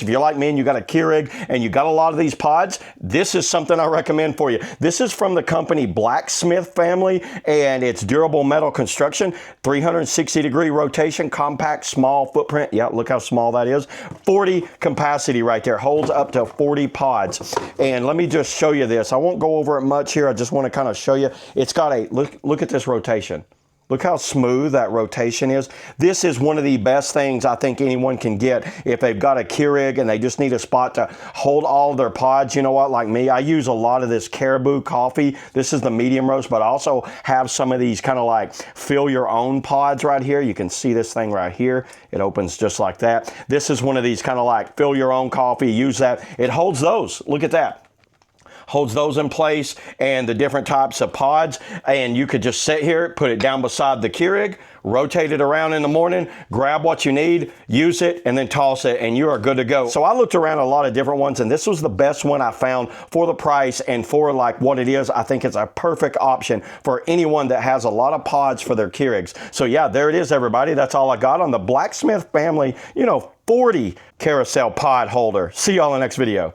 If you're like me and you got a Keurig and you got a lot of these pods, this is something I recommend for you. This is from the company BLACKSMITH family, and it's durable metal construction, 360-degree rotation, compact, small footprint. Yeah, look how small that is. 40 capacity right there, holds up to 40 pods. And let me just show you this. I won't go over it much here. I just want to kind of show you. It's got a, look at this rotation. Look how smooth that rotation is. This is one of the best things I think anyone can get if they've got a Keurig and they just need a spot to hold all of their pods. You know what, like me, I use a lot of this Caribou coffee. This is the medium roast, but I also have some of these kind of like fill your own pods right here. You can see this thing right here. It opens just like that. This is one of these kind of like fill your own coffee. Use that. It holds those. Look at that. Holds those in place and the different types of pods, and you could just sit here, put it down beside the Keurig, rotate it around in the morning, grab what you need, use it, and then toss it, and you are good to go. So I looked around a lot of different ones, and this was the best one I found for the price and for like what it is. I think it's a perfect option for anyone that has a lot of pods for their Keurigs. So yeah, there it is, everybody. That's all I got on the BLACKSMITH family, 40 Carousel pod holder. See y'all in the next video.